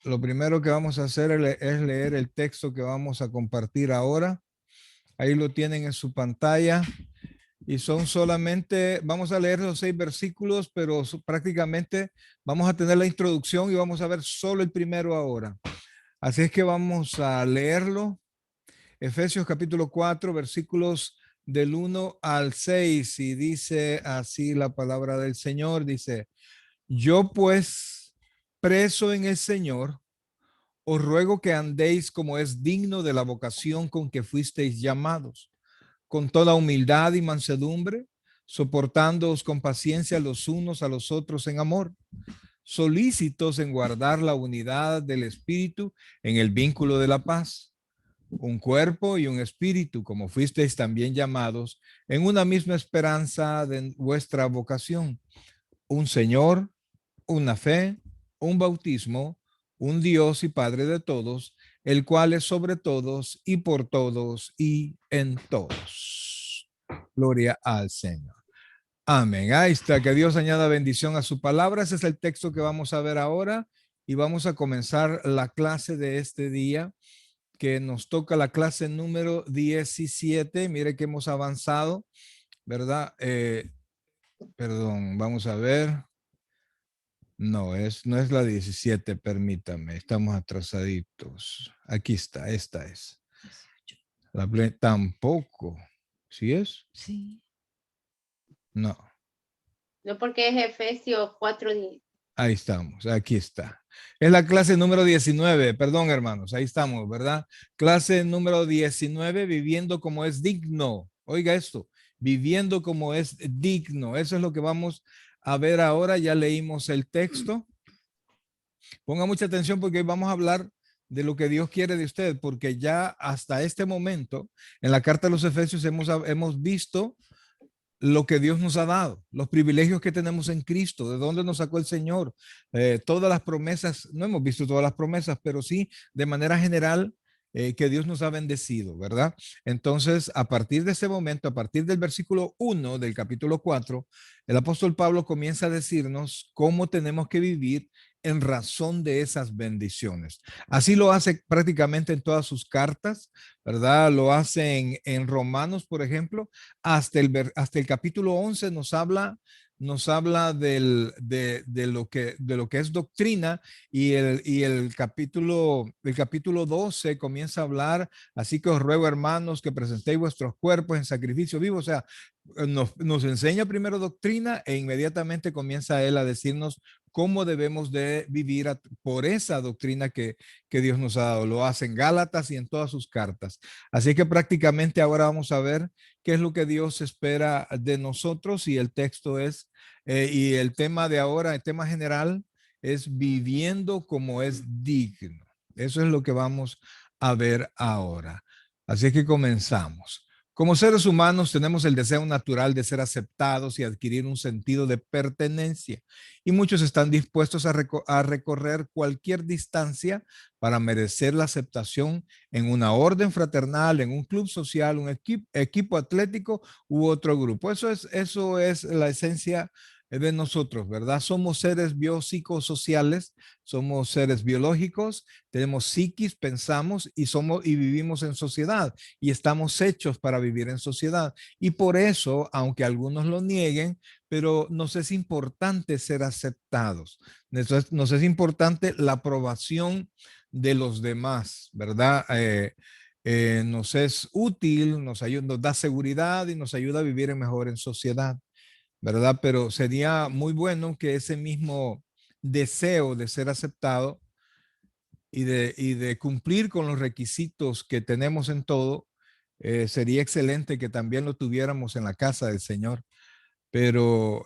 lo primero que vamos a hacer es leer el texto que vamos a compartir ahora. Ahí lo tienen en su pantalla. Y son solamente, vamos a leer los 6 versículos, pero prácticamente vamos a tener la introducción y vamos a ver solo el primero ahora. Así es que vamos a leerlo. Efesios capítulo 4, versículos del 1 al 6. Y dice así la palabra del Señor. Dice, yo pues, preso en el Señor, os ruego que andéis como es digno de la vocación con que fuisteis llamados, con toda humildad y mansedumbre, soportándoos con paciencia los unos a los otros en amor, solícitos en guardar la unidad del espíritu en el vínculo de la paz, un cuerpo y un espíritu, como fuisteis también llamados, en una misma esperanza de vuestra vocación, un Señor, una fe, un bautismo, un Dios y Padre de todos, el cual es sobre todos y por todos y en todos. Gloria al Señor. Amén. Ahí está, que Dios añada bendición a su palabra. Ese es el texto que vamos a ver ahora y vamos a comenzar la clase de este día, que nos toca la clase número 17. Mire que hemos avanzado, ¿verdad? Perdón, vamos a ver. No es la 17, permítame, estamos atrasaditos. Aquí está, esta es. Tampoco. ¿Sí es? Sí. No. No, porque es Efesios 4. Ahí estamos, aquí está. Es la clase número 19, perdón hermanos, ahí estamos, ¿verdad? Clase número 19, viviendo como es digno. Oiga esto, viviendo como es digno. Eso es lo que vamos a ver ahora. Ya leímos el texto. Ponga mucha atención porque hoy vamos a hablar de lo que Dios quiere de usted, porque ya hasta este momento, en la carta de los Efesios hemos visto lo que Dios nos ha dado, los privilegios que tenemos en Cristo, de dónde nos sacó el Señor, todas las promesas, no hemos visto todas las promesas, pero sí de manera general que Dios nos ha bendecido, ¿verdad? Entonces, a partir de ese momento, a partir del versículo 1 del capítulo 4, el apóstol Pablo comienza a decirnos cómo tenemos que vivir en razón de esas bendiciones. Así lo hace prácticamente en todas sus cartas, ¿verdad? Lo hace en Romanos, por ejemplo, hasta el capítulo 11 nos habla de lo que es doctrina, y el capítulo 12 comienza a hablar, así que os ruego, hermanos, que presentéis vuestros cuerpos en sacrificio vivo. O sea, nos enseña primero doctrina e inmediatamente comienza él a decirnos cómo debemos de vivir por esa doctrina que Dios nos ha dado. Lo hace en Gálatas y en todas sus cartas. Así que prácticamente ahora vamos a ver qué es lo que Dios espera de nosotros, y el texto es, y el tema de ahora, el tema general es viviendo como es digno. Eso es lo que vamos a ver ahora. Así que comenzamos. Como seres humanos tenemos el deseo natural de ser aceptados y adquirir un sentido de pertenencia, y muchos están dispuestos a recorrer cualquier distancia para merecer la aceptación en una orden fraternal, en un club social, un equipo atlético u otro grupo. Eso es la esencia de nosotros, ¿verdad? Somos seres biopsicosociales, somos seres biológicos, tenemos psiquis, pensamos y vivimos en sociedad, y estamos hechos para vivir en sociedad. Y por eso, aunque algunos lo nieguen, pero nos es importante ser aceptados. Nos es importante la aprobación de los demás, ¿verdad? Nos es útil, nos da seguridad y nos ayuda a vivir mejor en sociedad, ¿verdad? Pero sería muy bueno que ese mismo deseo de ser aceptado y de cumplir con los requisitos que tenemos en todo, sería excelente que también lo tuviéramos en la casa del Señor. Pero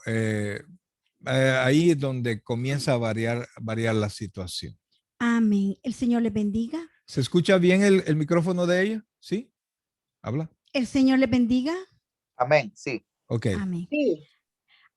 ahí es donde comienza a variar la situación. Amén. El Señor le bendiga. ¿Se escucha bien el micrófono de ella? ¿Sí? ¿Habla? El Señor le bendiga. Amén, sí. Ok. Amén. Sí.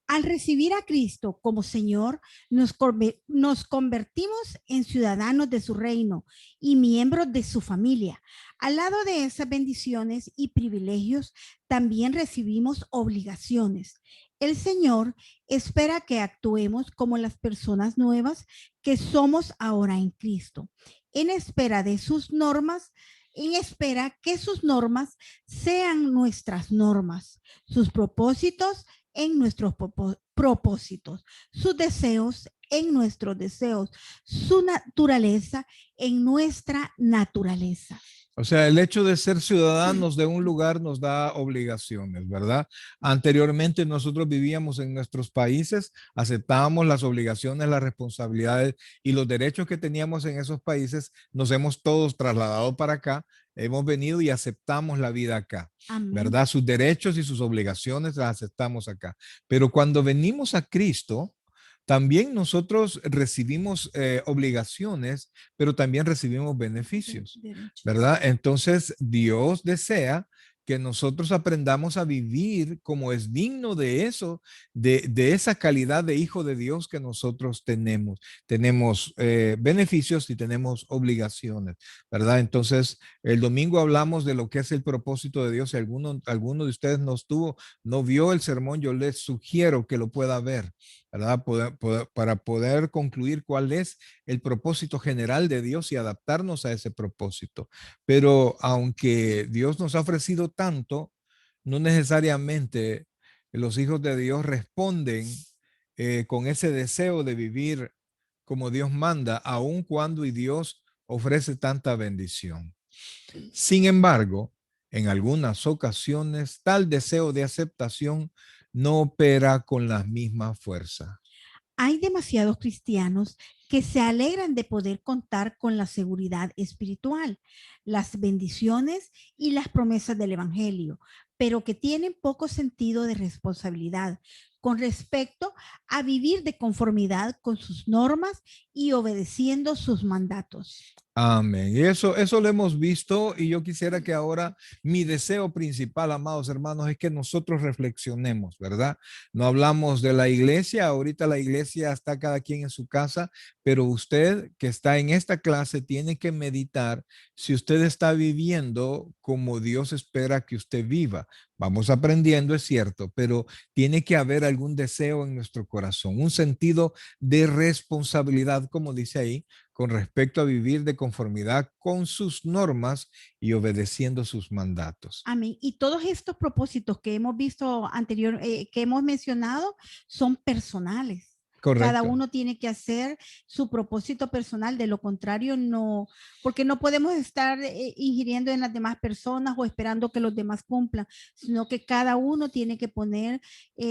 Al recibir a Cristo como Señor, nos convertimos en ciudadanos de su reino y miembros de su familia. Al lado de esas bendiciones y privilegios, también recibimos obligaciones. El Señor espera que actuemos como las personas nuevas que somos ahora en Cristo, en espera de sus normas, en espera que sus normas sean nuestras normas, sus propósitos en nuestros propósitos, sus deseos en nuestros deseos, su naturaleza en nuestra naturaleza. O sea, el hecho de ser ciudadanos de un lugar nos da obligaciones, ¿verdad? Anteriormente nosotros vivíamos en nuestros países, aceptábamos las obligaciones, las responsabilidades y los derechos que teníamos en esos países. Nos hemos todos trasladado para acá, hemos venido y aceptamos la vida acá, Amén. ¿verdad? Sus derechos y sus obligaciones las aceptamos acá. Pero cuando venimos a Cristo, también nosotros recibimos obligaciones, pero también recibimos beneficios, ¿verdad? Entonces, Dios desea que nosotros aprendamos a vivir como es digno de eso, de esa calidad de hijo de Dios que nosotros tenemos. Tenemos beneficios y tenemos obligaciones, ¿verdad? Entonces, el domingo hablamos de lo que es el propósito de Dios. Si alguno de ustedes no vio el sermón, yo les sugiero que lo pueda ver, ¿verdad? Para poder concluir cuál es el propósito general de Dios y adaptarnos a ese propósito. Pero aunque Dios nos ha ofrecido tanto, no necesariamente los hijos de Dios responden con ese deseo de vivir como Dios manda, aun cuando y Dios ofrece tanta bendición. Sin embargo, en algunas ocasiones, tal deseo de aceptación no opera con la misma fuerza. Hay demasiados cristianos que se alegran de poder contar con la seguridad espiritual, las bendiciones y las promesas del Evangelio, pero que tienen poco sentido de responsabilidad con respecto a vivir de conformidad con sus normas y obedeciendo sus mandatos. Amén. Y eso lo hemos visto y yo quisiera que ahora mi deseo principal, amados hermanos, es que nosotros reflexionemos, ¿verdad? No hablamos de la iglesia, ahorita la iglesia está cada quien en su casa, pero usted que está en esta clase tiene que meditar si usted está viviendo como Dios espera que usted viva. Vamos aprendiendo, es cierto, pero tiene que haber algún deseo en nuestro corazón, un sentido de responsabilidad, como dice ahí, con respecto a vivir de conformidad con sus normas y obedeciendo sus mandatos. Amén. Y todos estos propósitos que hemos visto anterior, que hemos mencionado, son personales. Cada Correcto. uno tiene que hacer su propósito personal, de lo contrario no, porque no podemos estar ingiriendo en las demás personas o esperando que los demás cumplan, sino que cada uno tiene que poner,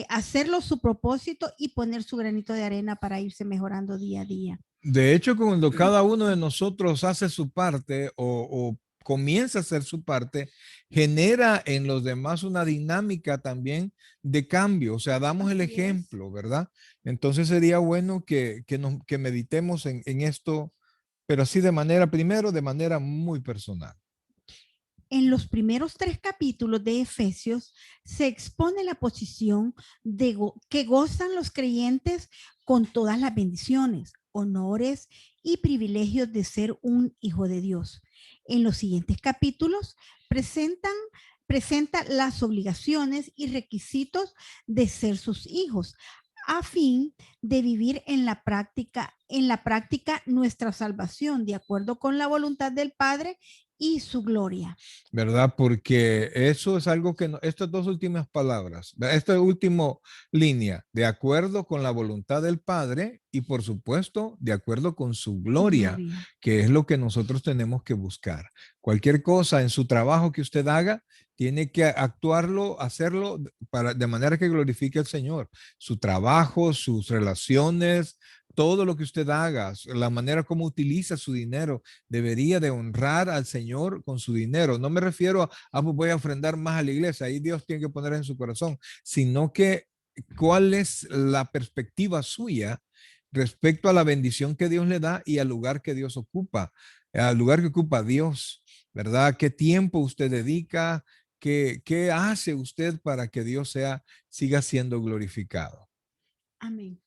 hacerlo su propósito y poner su granito de arena para irse mejorando día a día. De hecho, cuando cada uno de nosotros hace su parte o comienza a hacer su parte, genera en los demás una dinámica también de cambio. O sea, damos el Así es. ejemplo, ¿verdad? Entonces sería bueno que meditemos en esto, pero así primero de manera muy personal. En los primeros 3 capítulos de Efesios se expone la posición que gozan los creyentes con todas las bendiciones, honores y privilegios de ser un hijo de Dios. En los siguientes capítulos presenta las obligaciones y requisitos de ser sus hijos, a fin de vivir en la práctica nuestra salvación de acuerdo con la voluntad del Padre y su gloria. ¿Verdad? Porque eso es algo que estas dos últimas palabras, esta última línea, de acuerdo con la voluntad del Padre y por supuesto de acuerdo con su gloria, que es lo que nosotros tenemos que buscar. Cualquier cosa en su trabajo que usted haga, tiene que hacerlo de manera que glorifique al Señor. Su trabajo, sus relaciones, todo lo que usted haga, la manera como utiliza su dinero, debería de honrar al Señor con su dinero. No me refiero pues voy a ofrendar más a la iglesia, ahí Dios tiene que poner en su corazón, sino que cuál es la perspectiva suya respecto a la bendición que Dios le da y al lugar que Dios ocupa, al lugar que ocupa Dios, ¿verdad? ¿Qué tiempo usted dedica? ¿Qué hace usted para que Dios siga siendo glorificado? Amén.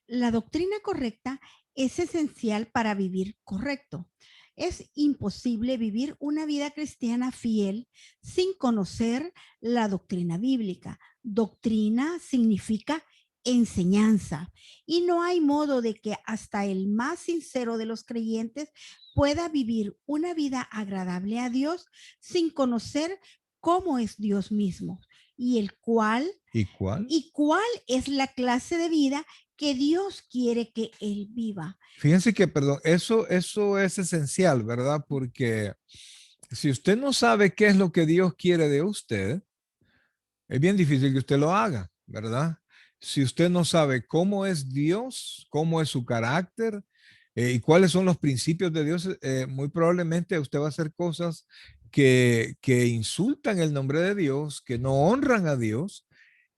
La doctrina correcta es esencial para vivir correcto. Es imposible vivir una vida cristiana fiel sin conocer la doctrina bíblica. Doctrina significa enseñanza y no hay modo de que hasta el más sincero de los creyentes pueda vivir una vida agradable a Dios sin conocer cómo es Dios mismo y el cual ¿Y cuál? y cuál es la clase de vida que Dios quiere que él viva. Fíjense que, perdón, eso es esencial, ¿verdad? Porque si usted no sabe qué es lo que Dios quiere de usted, es bien difícil que usted lo haga, ¿verdad? Si usted no sabe cómo es Dios, cómo es su carácter y cuáles son los principios de Dios, muy probablemente usted va a hacer cosas que insultan el nombre de Dios, que no honran a Dios,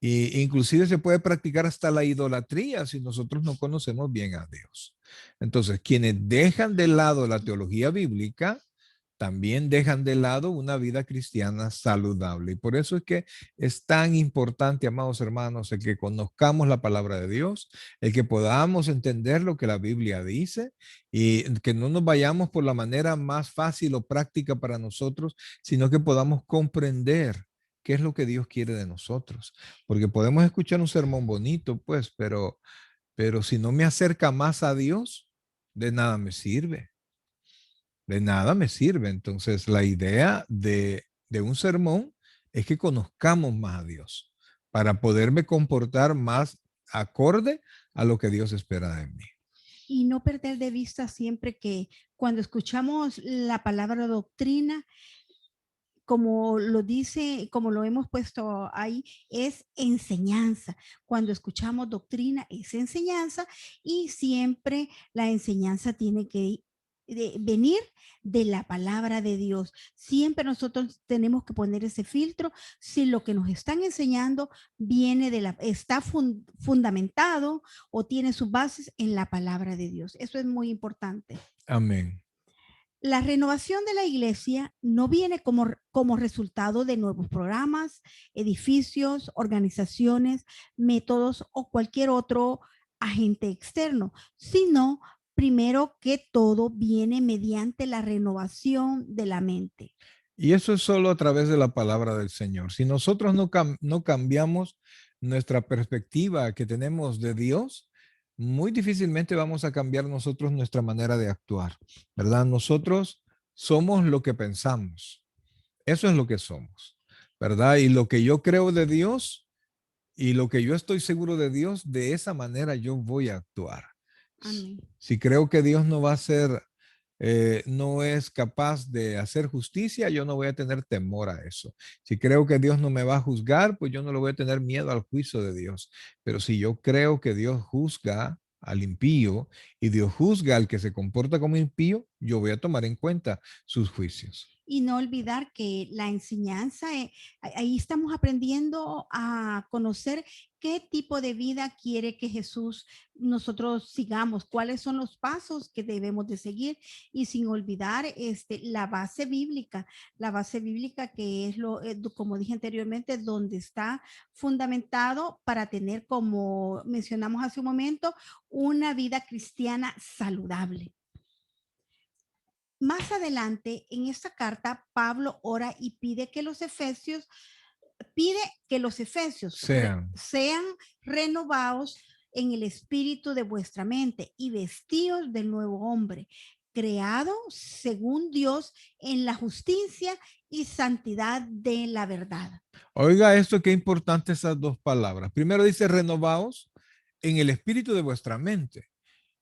e inclusive se puede practicar hasta la idolatría si nosotros no conocemos bien a Dios. Entonces, quienes dejan de lado la teología bíblica, también dejan de lado una vida cristiana saludable. Y por eso es que es tan importante, amados hermanos, el que conozcamos la palabra de Dios, el que podamos entender lo que la Biblia dice y que no nos vayamos por la manera más fácil o práctica para nosotros, sino que podamos comprender qué es lo que Dios quiere de nosotros. Porque podemos escuchar un sermón bonito, pues, pero si no me acerca más a Dios, de nada me sirve. De nada me sirve. Entonces, la idea de un sermón es que conozcamos más a Dios para poderme comportar más acorde a lo que Dios espera de mí. Y no perder de vista siempre que cuando escuchamos la palabra doctrina, como lo dice, como lo hemos puesto ahí, es enseñanza. Cuando escuchamos doctrina es enseñanza y siempre la enseñanza tiene que venir de la palabra de Dios. Siempre nosotros tenemos que poner ese filtro si lo que nos están enseñando viene está fundamentado o tiene sus bases en la palabra de Dios. Eso es muy importante. Amén. La renovación de la iglesia no viene como resultado de nuevos programas, edificios, organizaciones, métodos o cualquier otro agente externo, sino primero que todo viene mediante la renovación de la mente. Y eso es solo a través de la palabra del Señor. Si nosotros no cambiamos nuestra perspectiva que tenemos de Dios, muy difícilmente vamos a cambiar nosotros nuestra manera de actuar, ¿verdad? Nosotros somos lo que pensamos. Eso es lo que somos, ¿verdad? Y lo que yo creo de Dios y lo que yo estoy seguro de Dios, de esa manera yo voy a actuar. Amén. Si creo que Dios no va a ser, no es capaz de hacer justicia, yo no voy a tener temor a eso. Si creo que Dios no me va a juzgar, pues yo no le voy a tener miedo al juicio de Dios. Pero si yo creo que Dios juzga al impío y Dios juzga al que se comporta como impío, yo voy a tomar en cuenta sus juicios. Y no olvidar que la enseñanza, ahí estamos aprendiendo a conocer qué tipo de vida quiere que Jesús nosotros sigamos, cuáles son los pasos que debemos de seguir y sin olvidar la base bíblica que es como dije anteriormente, donde está fundamentado para tener, como mencionamos hace un momento, una vida cristiana saludable. Más adelante, en esta carta, Pablo ora y pide que los efesios Sean. sean renovados en el espíritu de vuestra mente y vestidos del nuevo hombre, creado según Dios en la justicia y santidad de la verdad. Oiga esto, qué importante esas dos palabras. Primero dice renovaos en el espíritu de vuestra mente.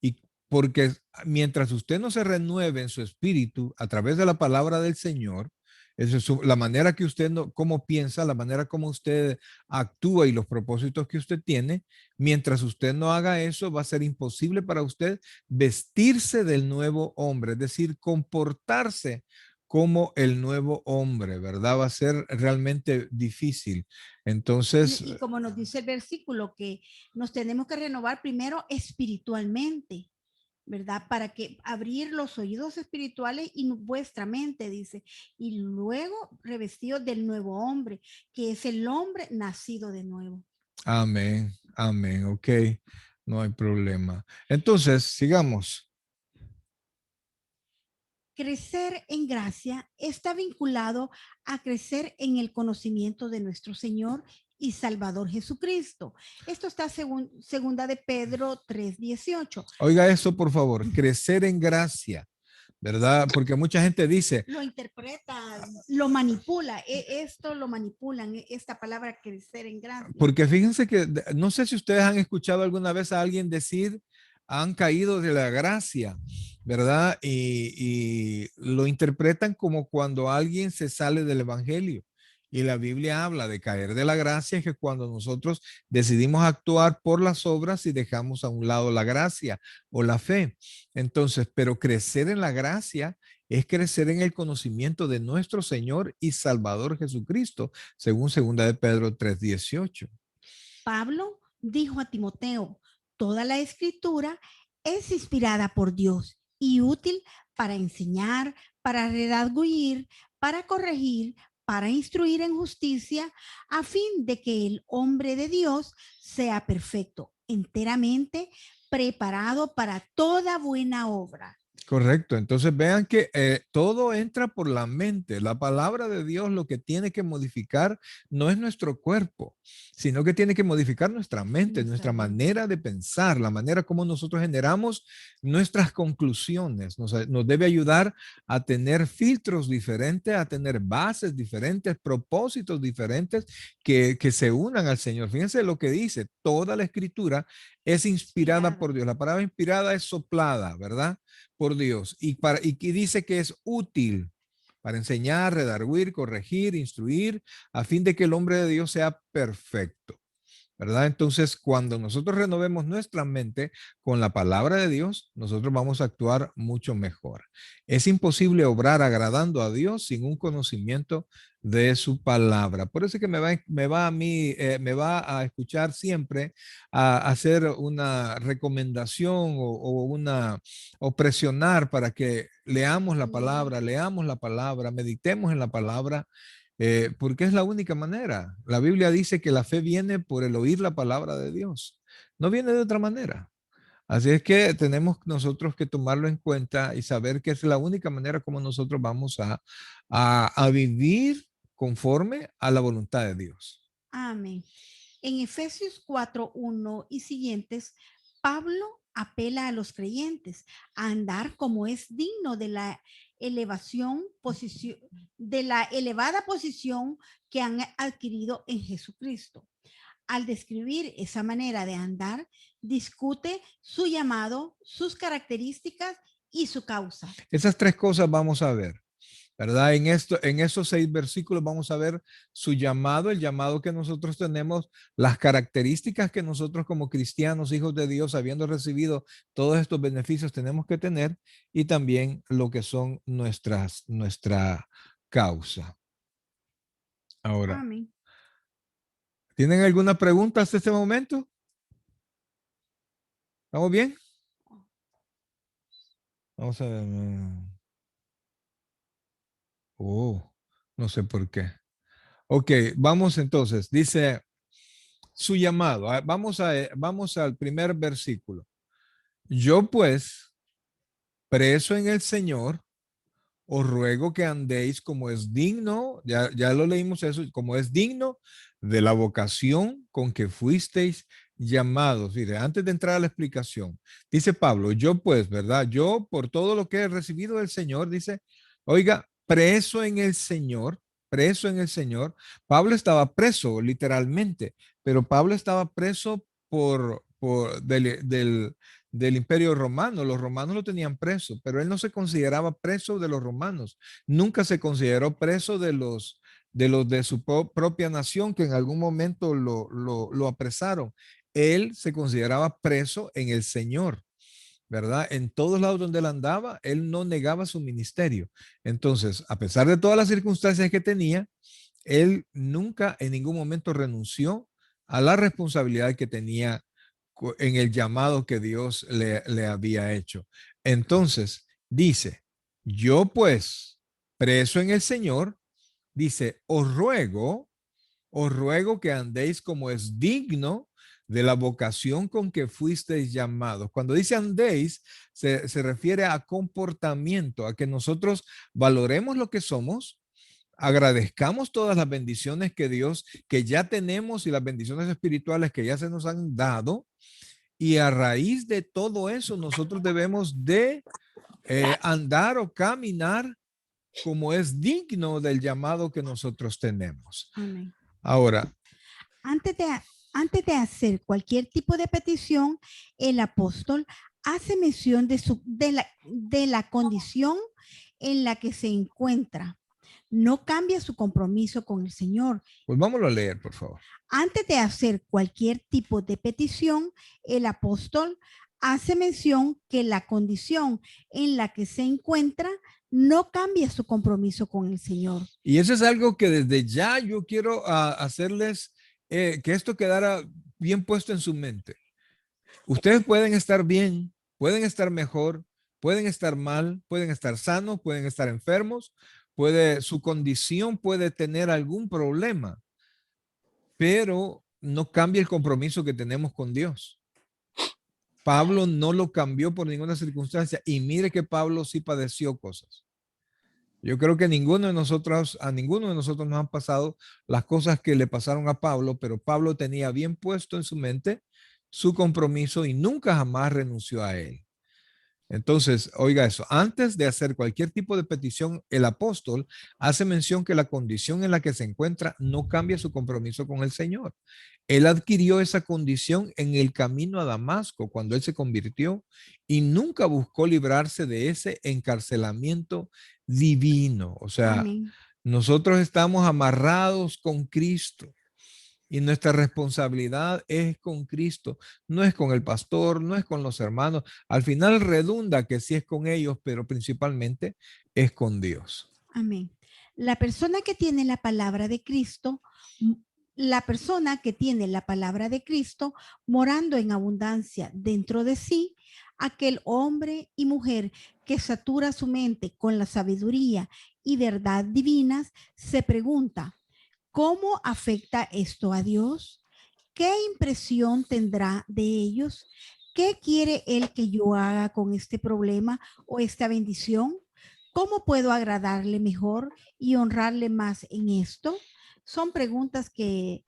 Y porque mientras usted no se renueve en su espíritu a través de la palabra del Señor, esa es la manera que usted, no, cómo piensa, la manera como usted actúa y los propósitos que usted tiene, mientras usted no haga eso, va a ser imposible para usted vestirse del nuevo hombre, es decir, comportarse como el nuevo hombre, ¿verdad? Va a ser realmente difícil. Entonces, Y como nos dice el versículo, que nos tenemos que renovar primero espiritualmente, ¿verdad? Para que abrir los oídos espirituales y vuestra mente, dice, y luego revestido del nuevo hombre, que es el hombre nacido de nuevo. amén, amén, ok, no hay problema. Entonces, sigamos. Crecer en gracia está vinculado a crecer en el conocimiento de nuestro Señor y Salvador Jesucristo. Esto está segunda de Pedro 3:18. Oiga esto, por favor, crecer en gracia, ¿verdad? Porque mucha gente dice, Lo interpreta, lo manipula, esto lo manipulan, esta palabra crecer en gracia. porque fíjense que no sé si ustedes han escuchado alguna vez a alguien decir, han caído de la gracia, ¿verdad? Y lo interpretan como cuando alguien se sale del evangelio. Y la Biblia habla de caer de la gracia, que cuando nosotros decidimos actuar por las obras y dejamos a un lado la gracia o la fe. Entonces, pero crecer en la gracia es crecer en el conocimiento de nuestro Señor y Salvador Jesucristo, según 2 de Pedro 3:18. Pablo dijo a Timoteo, toda la escritura es inspirada por Dios y útil para enseñar, para redarguir, para corregir, para instruir en justicia, a fin de que el hombre de Dios sea perfecto, enteramente preparado para toda buena obra. Correcto. Entonces vean que todo entra por la mente. La palabra de Dios lo que tiene que modificar no es nuestro cuerpo, sino que tiene que modificar nuestra mente, nuestra manera de pensar, la manera como nosotros generamos nuestras conclusiones. Nos debe ayudar a tener filtros diferentes, a tener bases diferentes, propósitos diferentes que se unan al Señor. Fíjense lo que dice, toda la escritura es inspirada por Dios. La palabra inspirada es soplada, ¿verdad? Por Dios y dice que es útil para enseñar, redarguir, corregir, instruir, a fin de que el hombre de Dios sea perfecto, ¿verdad? Entonces, cuando nosotros renovemos nuestra mente con la palabra de Dios, nosotros vamos a actuar mucho mejor. Es imposible obrar agradando a Dios sin un conocimiento de su palabra. Por eso es que me va a escuchar siempre a hacer una recomendación o presionar para que leamos la palabra, meditemos en la palabra, porque es la única manera. La Biblia dice que la fe viene por el oír la palabra de Dios. No viene de otra manera. Así es que tenemos nosotros que tomarlo en cuenta y saber que es la única manera como nosotros vamos a vivir conforme a la voluntad de Dios. Amén. En Efesios 4:1 y siguientes, Pablo apela a los creyentes a andar como es digno de la elevada posición que han adquirido en Jesucristo. Al describir esa manera de andar, discute su llamado, sus características y su causa. Esas tres cosas vamos a ver, ¿verdad? En esos 6 versículos vamos a ver su llamado, el llamado que nosotros tenemos, las características que nosotros como cristianos, hijos de Dios, habiendo recibido todos estos beneficios, tenemos que tener, y también lo que son nuestra causa. Ahora, Amén. ¿tienen alguna pregunta hasta este momento? ¿Estamos bien? Vamos a ver. Oh, no sé por qué. Ok, vamos entonces. Dice su llamado. Vamos al primer versículo. Yo pues, preso en el Señor, os ruego que andéis como es digno, ya lo leímos eso, como es digno de la vocación con que fuisteis llamados. Mire, antes de entrar a la explicación, dice Pablo, yo pues, ¿verdad? Yo por todo lo que he recibido del Señor, dice, oiga, preso en el Señor. Pablo estaba preso literalmente, pero Pablo estaba preso del Imperio Romano. Los romanos lo tenían preso, pero él no se consideraba preso de los romanos. Nunca se consideró preso de su propia nación, que en algún momento lo apresaron. Él se consideraba preso en el Señor, ¿verdad? En todos lados donde él andaba, él no negaba su ministerio. Entonces, a pesar de todas las circunstancias que tenía, él nunca en ningún momento renunció a la responsabilidad que tenía en el llamado que Dios le había hecho. Entonces, dice, yo pues, preso en el Señor, dice, os ruego que andéis como es digno de la vocación con que fuisteis llamados. Cuando dice andéis, se refiere a comportamiento, a que nosotros valoremos lo que somos, agradezcamos todas las bendiciones que Dios, que ya tenemos y las bendiciones espirituales que ya se nos han dado. Y a raíz de todo eso, nosotros debemos de andar o caminar como es digno del llamado que nosotros tenemos. Amén. Ahora, Antes de hacer cualquier tipo de petición, el apóstol hace mención de la condición en la que se encuentra. No cambia su compromiso con el Señor. pues vámonos a leer, por favor. Antes de hacer cualquier tipo de petición, el apóstol hace mención que la condición en la que se encuentra no cambia su compromiso con el Señor. Y eso es algo que desde ya yo quiero hacerles que esto quedara bien puesto en su mente. Ustedes pueden estar bien, pueden estar mejor, pueden estar mal, pueden estar sanos, pueden estar enfermos, su condición puede tener algún problema, pero no cambia el compromiso que tenemos con Dios. Pablo no lo cambió por ninguna circunstancia y mire que Pablo sí padeció cosas. Yo creo que a ninguno de nosotros nos han pasado las cosas que le pasaron a Pablo, pero Pablo tenía bien puesto en su mente su compromiso y nunca jamás renunció a él. Entonces, oiga eso, antes de hacer cualquier tipo de petición, el apóstol hace mención que la condición en la que se encuentra no cambia su compromiso con el Señor. Él adquirió esa condición en el camino a Damasco cuando él se convirtió y nunca buscó librarse de ese encarcelamiento divino. O sea, Amén. nosotros estamos amarrados con Cristo. Y nuestra responsabilidad es con Cristo, no es con el pastor, no es con los hermanos. Al final redunda que sí es con ellos, pero principalmente es con Dios. Amén. La persona que tiene la palabra de Cristo, morando en abundancia dentro de sí, aquel hombre y mujer que satura su mente con la sabiduría y verdad divinas, se pregunta, ¿cómo afecta esto a Dios? ¿Qué impresión tendrá de ellos? ¿Qué quiere Él que yo haga con este problema o esta bendición? ¿Cómo puedo agradarle mejor y honrarle más en esto? Son preguntas que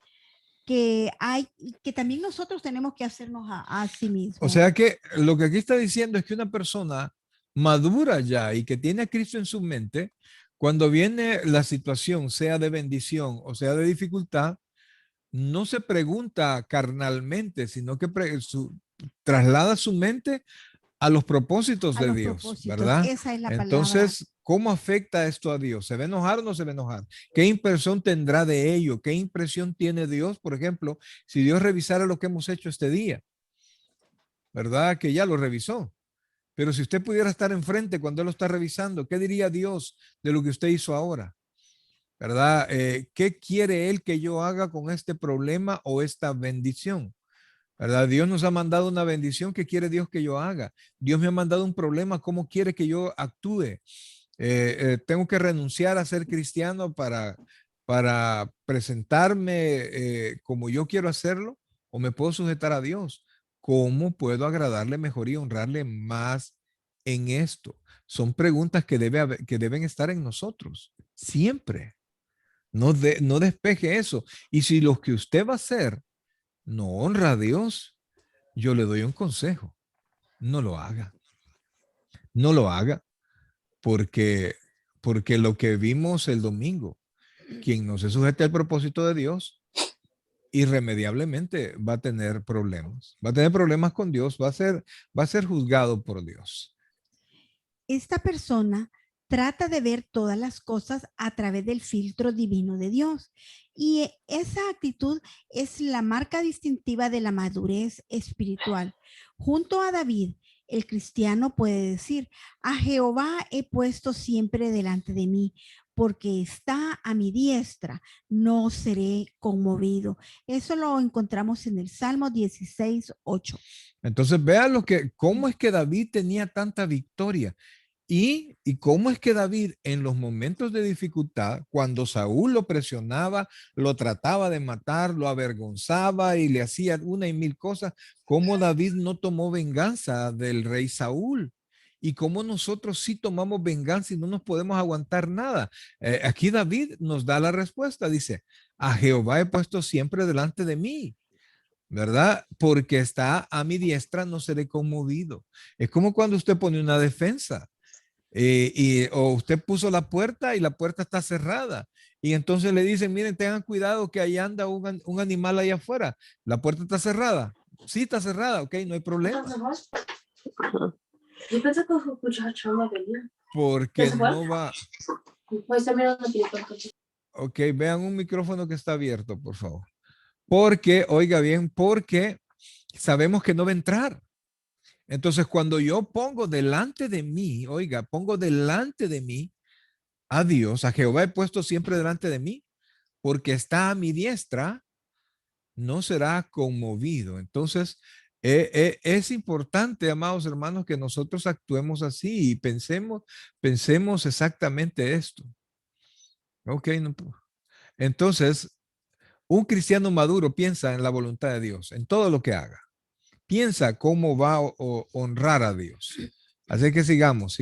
hay y que también nosotros tenemos que hacernos a sí mismos. O sea que lo que aquí está diciendo es que una persona madura ya y que tiene a Cristo en su mente, cuando viene la situación, sea de bendición o sea de dificultad, no se pregunta carnalmente, sino que traslada su mente a los propósitos de Dios, ¿verdad? Esa es la Entonces, ¿cómo afecta esto a Dios? ¿Se va a enojar o no se va a enojar? ¿Qué impresión tendrá de ello? ¿Qué impresión tiene Dios, por ejemplo, si Dios revisara lo que hemos hecho este día? ¿Verdad? Que ya lo revisó. Pero si usted pudiera estar enfrente cuando Él lo está revisando, ¿qué diría Dios de lo que usted hizo ahora? ¿Verdad? ¿Qué quiere Él que yo haga con este problema o esta bendición? ¿Verdad? Dios nos ha mandado una bendición. ¿Qué quiere Dios que yo haga? Dios me ha mandado un problema. ¿Cómo quiere que yo actúe? Tengo que renunciar a ser cristiano para presentarme como yo quiero hacerlo, o me puedo sujetar a Dios. ¿Cómo puedo agradarle mejor y honrarle más en esto? Son preguntas que deben estar en nosotros siempre. No despeje eso. Y si lo que usted va a hacer no honra a Dios, yo le doy un consejo. No lo haga. No lo haga porque, porque lo que vimos el domingo, quien no se sujete al propósito de Dios, irremediablemente va a tener problemas. Va a tener problemas con Dios, va a ser juzgado por Dios. Esta persona trata de ver todas las cosas a través del filtro divino de Dios. Y esa actitud es la marca distintiva de la madurez espiritual. Junto a David, el cristiano puede decir, a Jehová he puesto siempre delante de mí, porque está a mi diestra, no seré conmovido. Eso lo encontramos en el Salmo 16:8. Entonces, vea cómo es que David tenía tanta victoria. Y cómo es que David en los momentos de dificultad, cuando Saúl lo presionaba, lo trataba de matar, lo avergonzaba y le hacía una y mil cosas, cómo David no tomó venganza del rey Saúl y cómo nosotros sí tomamos venganza y no nos podemos aguantar nada. Aquí David nos da la respuesta, dice, a Jehová he puesto siempre delante de mí, ¿verdad? Porque está a mi diestra, no seré conmovido. Es como cuando usted pone una defensa o usted puso la puerta y la puerta está cerrada. Y entonces le dicen, miren, tengan cuidado que ahí anda un animal ahí afuera. La puerta está cerrada. Sí, está cerrada, ok, no hay problema. Yo pensé que escuchaba chamba venía. Porque ¿Ya se fue? no va. Pues está mirando aquí. Ok, vean un micrófono que está abierto, por favor. Porque, oiga bien, porque sabemos que no va a entrar. Entonces, cuando yo pongo delante de mí, oiga, pongo delante de mí a Dios, a Jehová he puesto siempre delante de mí, porque está a mi diestra, no será conmovido. Entonces, es importante, amados hermanos, que nosotros actuemos así y pensemos exactamente esto. Ok, entonces, un cristiano maduro piensa en la voluntad de Dios, en todo lo que haga. Piensa cómo va a honrar a Dios. Así que sigamos.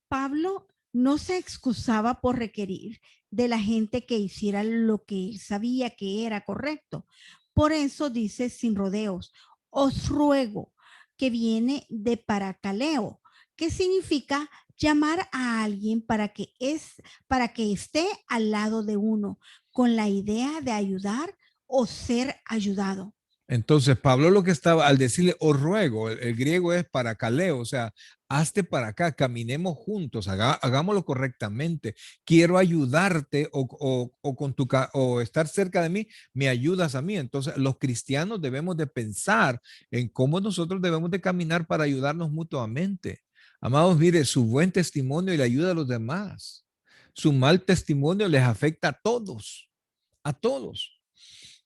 Pablo no se excusaba por requerir de la gente que hiciera lo que él sabía que era correcto. Por eso dice sin rodeos, os ruego, que viene de paracaleo, que significa llamar a alguien para que esté al lado de uno con la idea de ayudar o ser ayudado. Entonces, Pablo lo que estaba al decirle, os ruego, el griego es paracaleo, o sea, hazte para acá, caminemos juntos, hagámoslo correctamente. Quiero ayudarte o estar cerca de mí, me ayudas a mí. Entonces, los cristianos debemos de pensar en cómo nosotros debemos de caminar para ayudarnos mutuamente. Amados, mire, su buen testimonio y la ayuda a los demás. Su mal testimonio les afecta a todos,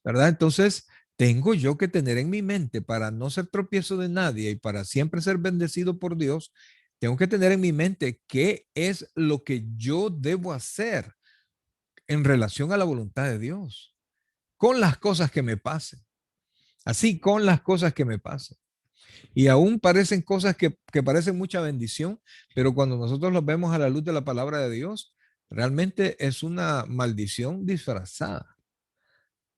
¿verdad? Entonces, tengo yo que tener en mi mente para no ser tropiezo de nadie y para siempre ser bendecido por Dios, tengo que tener en mi mente qué es lo que yo debo hacer en relación a la voluntad de Dios, con las cosas que me pasen, así con las cosas que me pasen. Y aún parecen cosas que parecen mucha bendición, pero cuando nosotros los vemos a la luz de la palabra de Dios, realmente es una maldición disfrazada.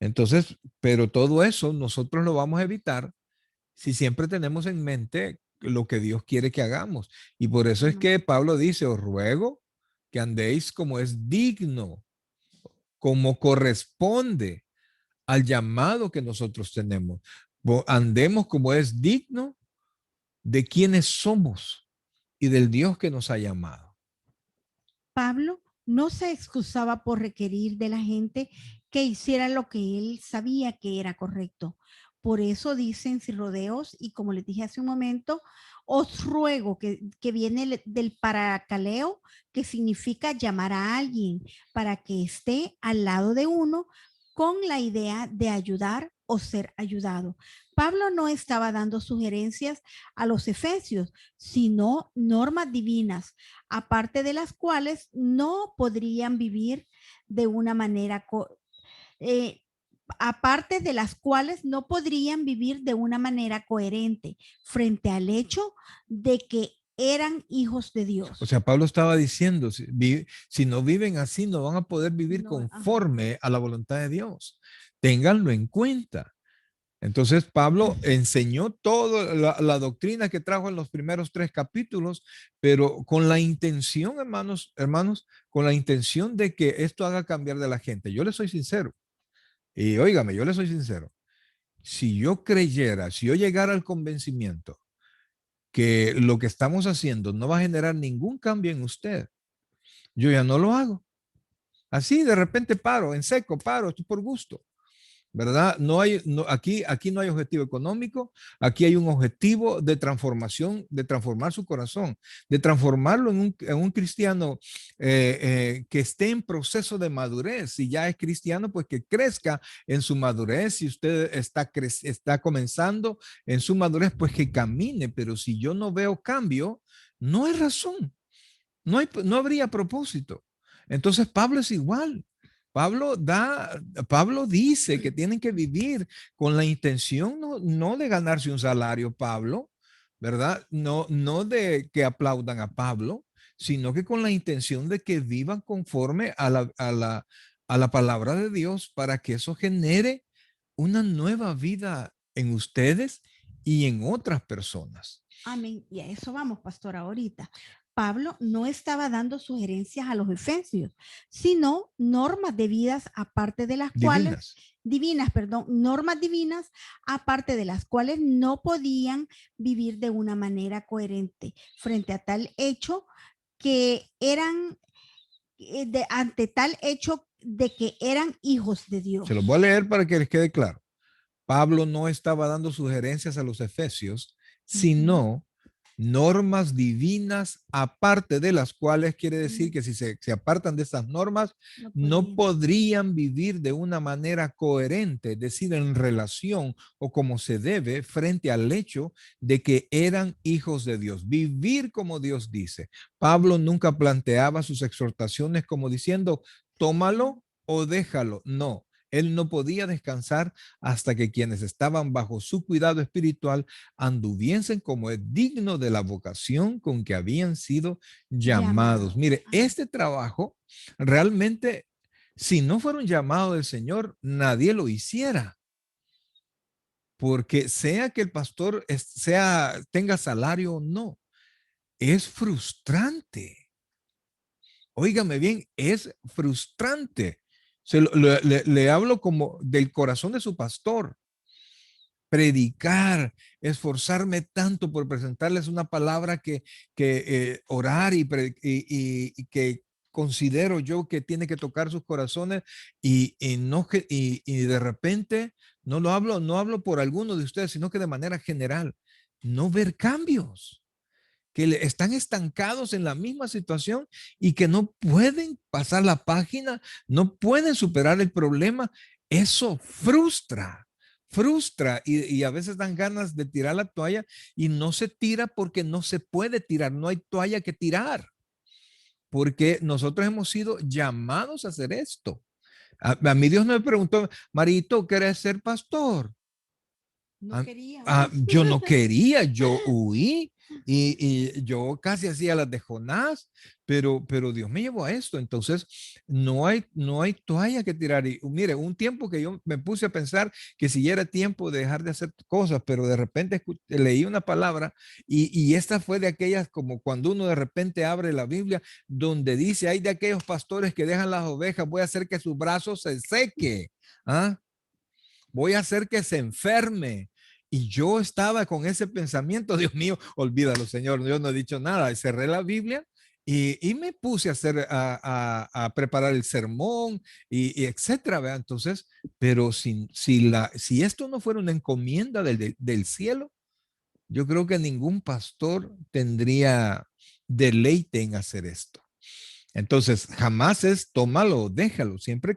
Entonces, pero todo eso nosotros lo vamos a evitar si siempre tenemos en mente lo que Dios quiere que hagamos. Y por eso es que Pablo dice, os ruego que andéis como es digno, como corresponde al llamado que nosotros tenemos. Andemos como es digno de quienes somos y del Dios que nos ha llamado. Pablo no se excusaba por requerir de la gente que hiciera lo que él sabía que era correcto. Por eso dicen sin rodeos, y como les dije hace un momento, os ruego, que viene del paracaleo, que significa llamar a alguien para que esté al lado de uno con la idea de ayudar o ser ayudado. Pablo no estaba dando sugerencias a los efesios, sino normas divinas, aparte de las cuales no podrían vivir de una manera aparte de las cuales no podrían vivir de una manera coherente frente al hecho de que eran hijos de Dios. O sea, Pablo estaba diciendo, si no viven así, no van a poder vivir conforme a la voluntad de Dios. Ténganlo en cuenta. Entonces, Pablo enseñó toda la doctrina que trajo en los primeros 3 capítulos, pero con la intención, hermanos, con la intención de que esto haga cambiar de la gente. Yo le soy sincero. Y óigame, yo le soy sincero. Si yo creyera, si yo llegara al convencimiento que lo que estamos haciendo no va a generar ningún cambio en usted, yo ya no lo hago. Así de repente paro, en seco, paro, esto por gusto. ¿Verdad? Aquí no hay objetivo económico, aquí hay un objetivo de transformación, de transformar su corazón, de transformarlo en un cristiano que esté en proceso de madurez. Si ya es cristiano, pues que crezca en su madurez. Si usted está comenzando en su madurez, pues que camine. Pero si yo no veo cambio, no hay razón, no habría propósito. Entonces Pablo es igual. Pablo dice que tienen que vivir con la intención no de ganarse un salario, Pablo, ¿verdad? No, no de que aplaudan a Pablo, sino que con la intención de que vivan conforme a la palabra de Dios para que eso genere una nueva vida en ustedes y en otras personas. Amén. Y a eso vamos, pastor, ahorita. Pablo no estaba dando sugerencias a los efesios, sino normas debidas aparte de las cuales, Divinas. perdón, normas divinas aparte de las cuales no podían vivir de una manera coherente frente a tal hecho que eran, ante tal hecho de que eran hijos de Dios. Se los voy a leer para que les quede claro. Pablo no estaba dando sugerencias a los efesios, sino normas divinas aparte de las cuales quiere decir que si se apartan de esas normas, no podrían vivir de una manera coherente, es decir, en relación o como se debe frente al hecho de que eran hijos de Dios. Vivir como Dios dice. Pablo nunca planteaba sus exhortaciones como diciendo, tómalo o déjalo. No. Él no podía descansar hasta que quienes estaban bajo su cuidado espiritual anduviesen como es digno de la vocación con que habían sido llamados. Mire, este trabajo realmente, si no fuera un llamado del Señor, nadie lo hiciera. Porque sea que el pastor tenga salario o no, es frustrante. Óigame bien, es frustrante. Le hablo como del corazón de su pastor. Predicar, esforzarme tanto por presentarles una palabra que orar y que considero yo que tiene que tocar sus corazones no y de repente no hablo por alguno de ustedes, sino que de manera general, no ver cambios que están estancados en la misma situación y que no pueden pasar la página, no pueden superar el problema. Eso frustra y a veces dan ganas de tirar la toalla y no se tira porque no se puede tirar, no hay toalla que tirar, porque nosotros hemos sido llamados a hacer esto. A mí Dios no me preguntó, Marito, ¿quieres ser pastor? No quería. Yo no quería, yo huí y yo casi hacía las de Jonás, pero Dios me llevó a esto. Entonces, no hay toalla que tirar. Y mire, un tiempo que yo me puse a pensar que si ya era tiempo de dejar de hacer cosas, pero de repente leí una palabra y esta fue de aquellas como cuando uno de repente abre la Biblia donde dice, hay de aquellos pastores que dejan las ovejas, voy a hacer que sus brazos se seque. ¿Ah? Voy a hacer que se enferme. Y yo estaba con ese pensamiento, Dios mío, olvídalo, Señor, yo no he dicho nada. Cerré la Biblia y me puse a hacer, a preparar el sermón y etcétera, ¿verdad? Entonces, pero si esto no fuera una encomienda del cielo, yo creo que ningún pastor tendría deleite en hacer esto. Entonces, jamás es tómalo, déjalo, siempre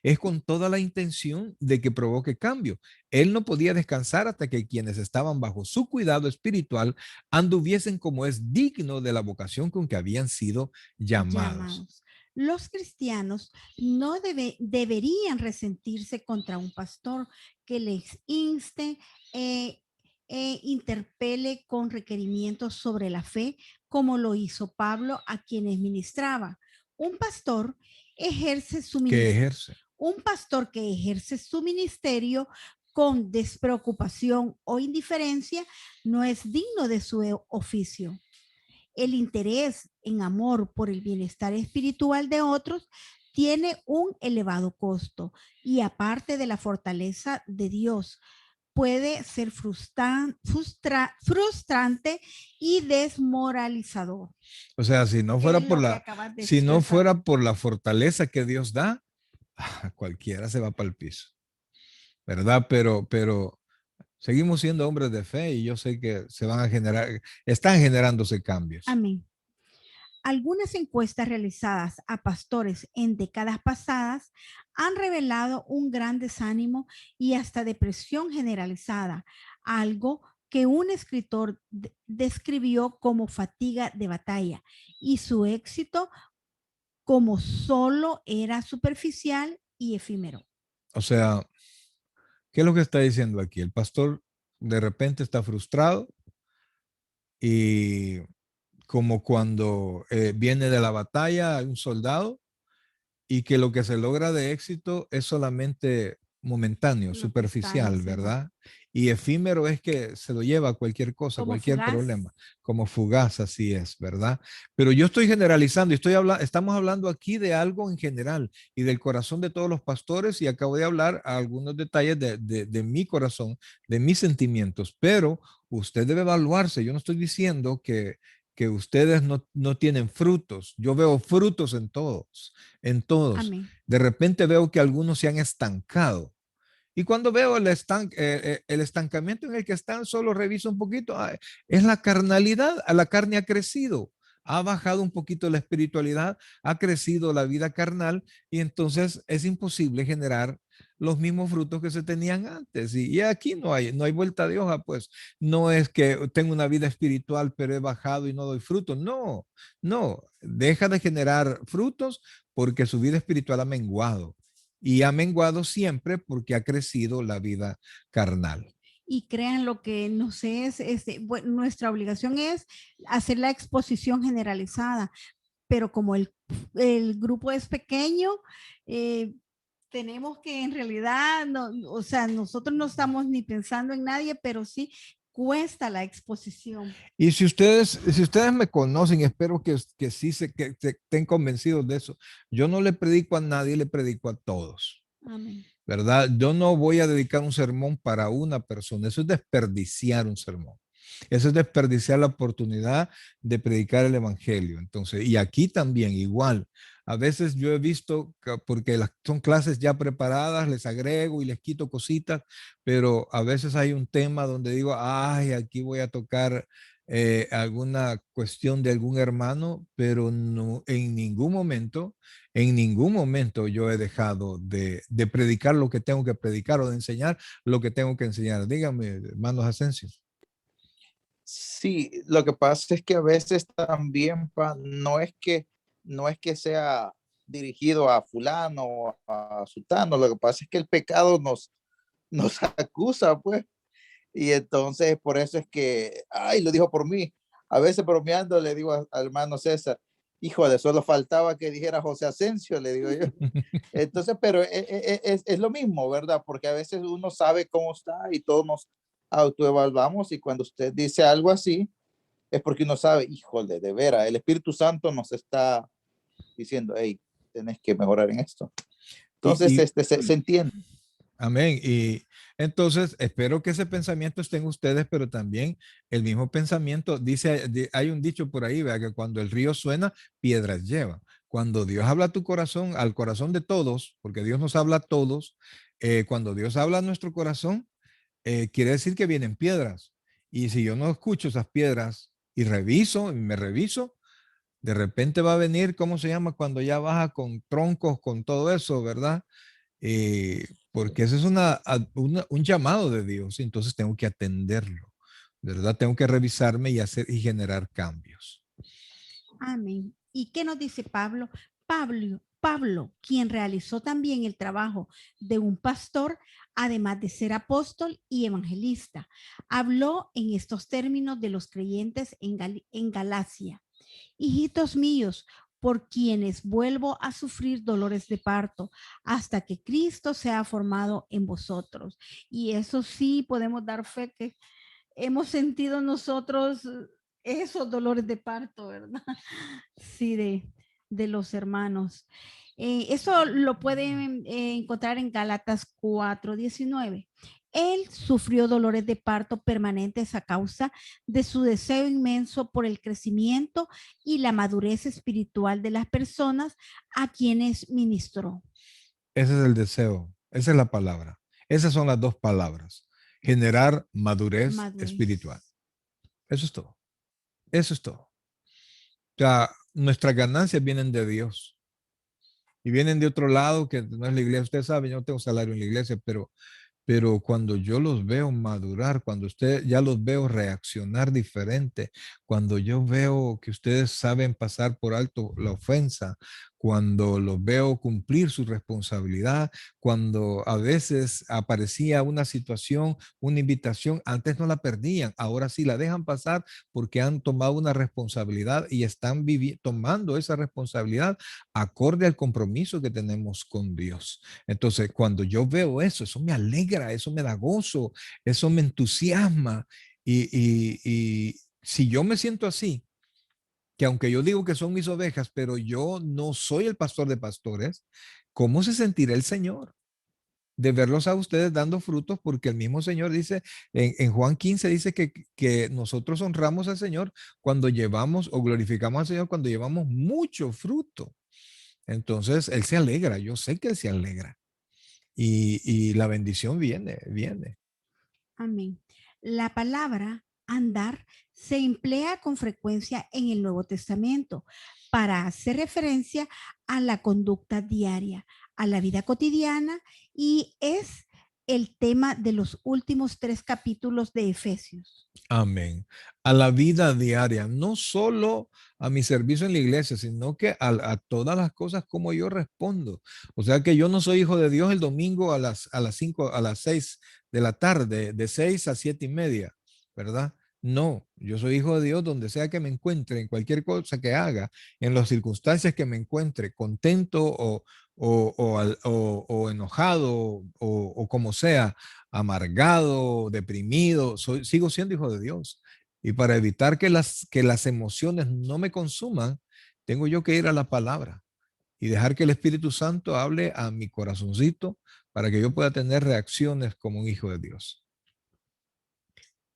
es con toda la intención de que provoque cambio. Él no podía descansar hasta que quienes estaban bajo su cuidado espiritual anduviesen como es digno de la vocación con que habían sido llamados. Los cristianos no deberían resentirse contra un pastor que les inste interpele con requerimientos sobre la fe, como lo hizo Pablo a quienes ministraba. Un pastor ejerce su ministerio. Un pastor que ejerce su ministerio con despreocupación o indiferencia no es digno de su oficio. El interés en amor por el bienestar espiritual de otros tiene un elevado costo y aparte de la fortaleza de Dios, puede ser frustrante y desmoralizador. O sea, si no fuera por la fortaleza que Dios da, cualquiera se va para el piso, ¿verdad? Pero seguimos siendo hombres de fe y yo sé que están generándose cambios. Amén. Algunas encuestas realizadas a pastores en décadas pasadas han revelado un gran desánimo y hasta depresión generalizada, algo que un escritor describió como fatiga de batalla y su éxito como solo era superficial y efímero. O sea, ¿qué es lo que está diciendo aquí? El pastor de repente está frustrado Y como cuando viene de la batalla un soldado y que lo que se logra de éxito es solamente momentáneo, Lo que está en superficial, ese momento. ¿verdad? Y efímero es que se lo lleva cualquier cosa, Como cualquier fugaz. problema, como fugaz, así es, ¿verdad? Pero yo estoy generalizando, estamos hablando aquí de algo en general y del corazón de todos los pastores y acabo de hablar algunos detalles de mi corazón, de mis sentimientos, pero usted debe evaluarse. Yo no estoy diciendo que ustedes no tienen frutos. Yo veo frutos en todos, en todos. Amén. De repente veo que algunos se han estancado. Y cuando veo el estancamiento en el que están, solo reviso un poquito. Es la carnalidad, la carne ha crecido, ha bajado un poquito la espiritualidad, ha crecido la vida carnal y entonces es imposible generar los mismos frutos que se tenían antes. Y aquí no hay vuelta de hoja, pues no es que tengo una vida espiritual, pero he bajado y no doy frutos. No, no, deja de generar frutos porque su vida espiritual ha menguado y ha menguado siempre porque ha crecido la vida carnal. Y crean lo que nos es, bueno, nuestra obligación es hacer la exposición generalizada, pero como el grupo es pequeño, eh, tenemos que en realidad, no, o sea, nosotros no estamos ni pensando en nadie, pero sí cuesta la exposición. Y si ustedes me conocen, espero que sí que estén convencidos de eso. Yo no le predico a nadie, le predico a todos, Amén. ¿verdad? Yo no voy a dedicar un sermón para una persona. Eso es desperdiciar un sermón. Eso es desperdiciar la oportunidad de predicar el evangelio. Entonces, y aquí también igual. A veces yo he visto, porque son clases ya preparadas, les agrego y les quito cositas, pero a veces hay un tema donde digo, ay, aquí voy a tocar alguna cuestión de algún hermano, pero no, en ningún momento yo he dejado de predicar lo que tengo que predicar o de enseñar lo que tengo que enseñar. Dígame, hermanos Asensio. Sí, lo que pasa es que a veces también no es que sea dirigido a fulano o a sutano, lo que pasa es que el pecado nos acusa, pues, y entonces por eso es que, ay, lo dijo por mí. A veces bromeando le digo al hermano César, hijo de solo faltaba que dijera José Asensio, le digo yo. Entonces, pero es lo mismo, ¿verdad? Porque a veces uno sabe cómo está y todos nos autoevaluamos y cuando usted dice algo así, es porque uno sabe, híjole, de veras, el Espíritu Santo nos está diciendo, hey, tenés que mejorar en esto. Entonces, Y, se entiende. amén. Y entonces espero que ese pensamiento esté en ustedes, pero también el mismo pensamiento, hay un dicho por ahí, ¿verdad? Que cuando el río suena, piedras lleva. Cuando Dios habla a tu corazón, al corazón de todos, porque Dios nos habla a todos, cuando Dios habla a nuestro corazón, quiere decir que vienen piedras. Y si yo no escucho esas piedras y me reviso, de repente va a venir, ¿cómo se llama? Cuando ya baja con troncos, con todo eso, ¿verdad? Porque ese es un llamado de Dios, y entonces tengo que atenderlo, ¿verdad? Tengo que revisarme y hacer y generar cambios. Amén. ¿Y qué nos dice Pablo? Pablo, quien realizó también el trabajo de un pastor, además de ser apóstol y evangelista, habló en estos términos de los creyentes en Galacia. Hijitos míos, por quienes vuelvo a sufrir dolores de parto hasta que Cristo sea formado en vosotros. Y eso sí podemos dar fe que hemos sentido nosotros esos dolores de parto, ¿verdad? Sí, de los hermanos. Eso lo pueden encontrar en Gálatas 4:19. Él sufrió dolores de parto permanentes a causa de su deseo inmenso por el crecimiento y la madurez espiritual de las personas a quienes ministró. Ese es el deseo, esa es la palabra. Esas son las dos palabras. Generar madurez espiritual. Madurez. Eso es todo. Eso es todo. O sea, nuestras ganancias vienen de Dios y vienen de otro lado que no es la iglesia. Usted sabe, yo no tengo salario en la iglesia, pero cuando yo los veo madurar, cuando usted ya los veo reaccionar diferente, cuando yo veo que ustedes saben pasar por alto la ofensa, cuando los veo cumplir su responsabilidad, cuando a veces aparecía una situación, una invitación, antes no la perdían, ahora sí la dejan pasar porque han tomado una responsabilidad y están tomando esa responsabilidad acorde al compromiso que tenemos con Dios. Entonces, cuando yo veo eso, eso me alegra, eso me da gozo, eso me entusiasma. Y si yo me siento así, que aunque yo digo que son mis ovejas, pero yo no soy el pastor de pastores, ¿cómo se sentirá el Señor de verlos a ustedes dando frutos? Porque el mismo Señor dice, en Juan 15 dice que nosotros honramos al Señor cuando llevamos o glorificamos al Señor cuando llevamos mucho fruto. Entonces, Él se alegra, yo sé que Él se alegra y la bendición viene. Amén. La palabra andar se emplea con frecuencia en el Nuevo Testamento para hacer referencia a la conducta diaria, a la vida cotidiana, y es el tema de los últimos 3 capítulos de Efesios. Amén. A la vida diaria, no solo a mi servicio en la iglesia, sino que a todas las cosas como yo respondo. O sea que yo no soy hijo de Dios el domingo a las 5, a las 6 de la tarde, de 6 a 7:30, ¿verdad? No, yo soy hijo de Dios donde sea que me encuentre, en cualquier cosa que haga, en las circunstancias que me encuentre, contento o enojado o como sea, amargado, deprimido, sigo siendo hijo de Dios. Y para evitar que las emociones no me consuman, tengo yo que ir a la palabra y dejar que el Espíritu Santo hable a mi corazoncito para que yo pueda tener reacciones como un hijo de Dios.